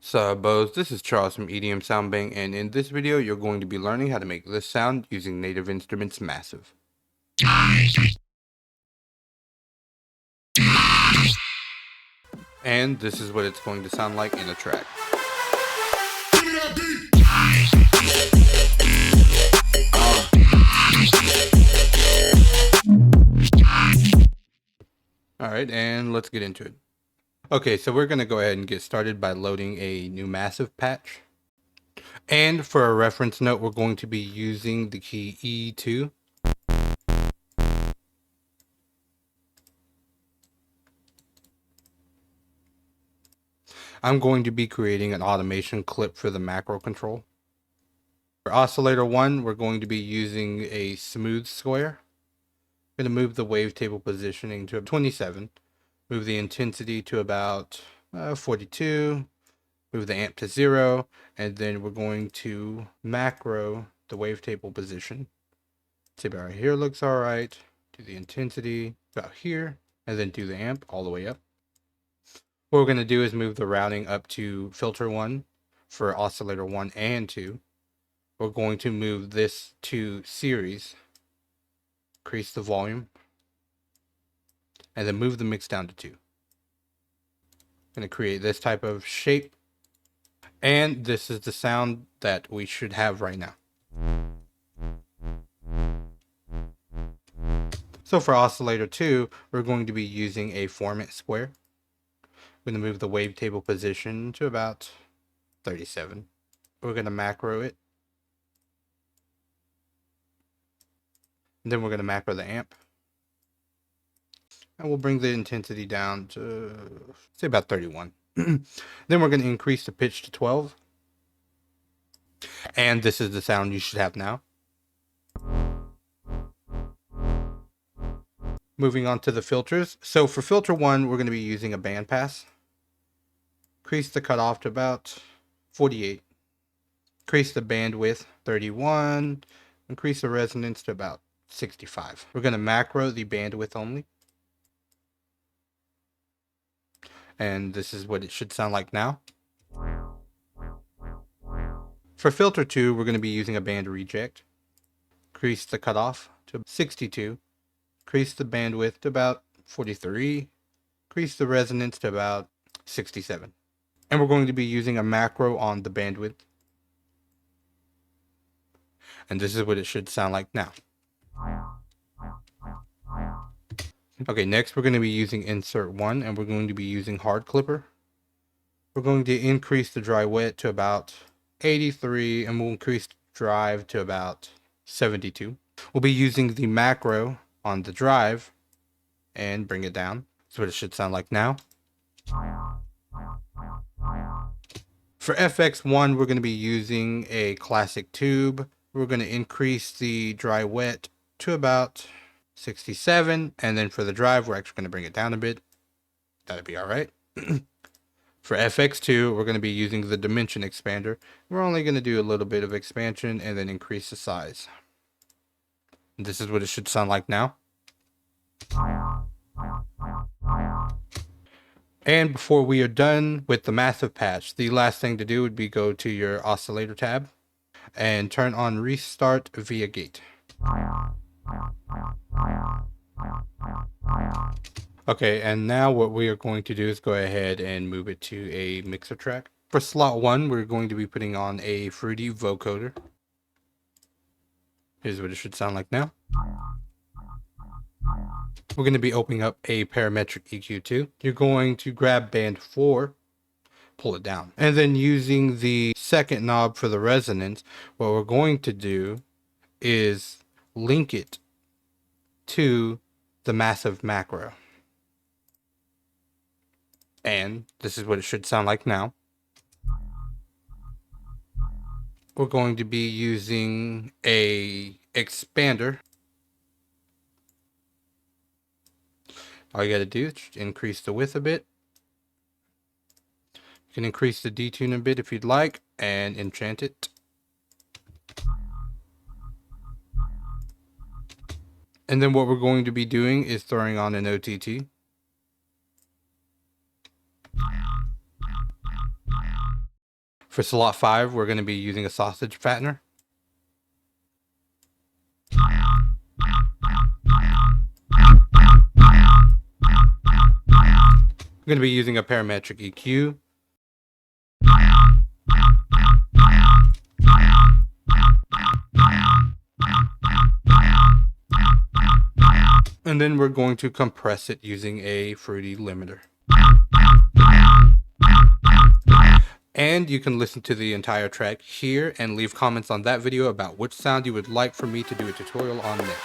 Bows, this is Charles from EDM Sound Bank, and in this video you're going to be learning how to make this sound using Native Instruments Massive. And this is what it's going to sound like in a track. Alright, and let's get into it. Okay, so we're going to go ahead and get started by loading a new Massive patch. And for a reference note, we're going to be using the key E2. I'm going to be creating an automation clip for the macro control. For oscillator 1, we're going to be using a smooth square. I'm going to move the wavetable positioning to 27, move the intensity to about 42, move the amp to 0, and then we're going to macro the wavetable position. See, about right here looks all right. Do the intensity about here, and then do the amp all the way up. What we're going to do is move the routing up to filter 1 for oscillator 1 and 2. We're going to move this to series, increase the volume, and then move the mix down to 2. I'm going to create this type of shape, and this is the sound that we should have right now. So for oscillator 2, we're going to be using a format square. We're going to move the wavetable position to about 37. We're going to macro it. And then we're going to macro the amp. And we'll bring the intensity down to, say, about 31. Then we're going to increase the pitch to 12. And this is the sound you should have now. Moving on to the filters. So for filter 1, we're going to be using a bandpass. Increase the cutoff to about 48. Increase the bandwidth 31. Increase the resonance to about 65. We're going to macro the bandwidth only. And this is what it should sound like now. For filter 2, we're going to be using a band reject. Increase the cutoff to 62. Increase the bandwidth to about 43. Increase the resonance to about 67. And we're going to be using a macro on the bandwidth. And this is what it should sound like now. Okay, next we're going to be using insert 1, and we're going to be using hard clipper. We're going to increase the dry wet to about 83, and we'll increase drive to about 72. We'll be using the macro on the drive and bring it down. That's what it should sound like now. For FX1, we're going to be using a classic tube. We're going to increase the dry wet to about 67, and then for the drive, we're actually going to bring it down a bit. That'd be all right. For FX2, we're going to be using the dimension expander. We're only going to do a little bit of expansion and then increase the size. And this is what it should sound like now. And before we are done with the massive patch, the last thing to do would be go to your oscillator tab and turn on restart via gate. Okay, and now what we are going to do is go ahead and move it to a mixer track. For slot 1, we're going to be putting on a fruity vocoder. Here's what it should sound like now. We're going to be opening up a parametric EQ2. You're going to grab band 4, pull it down. And then using the second knob for the resonance, what we're going to do is link it to the massive macro. And this is what it should sound like now. We're going to be using a expander. All you got to do is increase the width a bit. You can increase the detune a bit if you'd like and enchant it. And then what we're going to be doing is throwing on an OTT. For slot 5, we're going to be using a sausage fattener. We're going to be using a parametric EQ. And then we're going to compress it using a fruity limiter. And you can listen to the entire track here and leave comments on that video about which sound you would like for me to do a tutorial on next.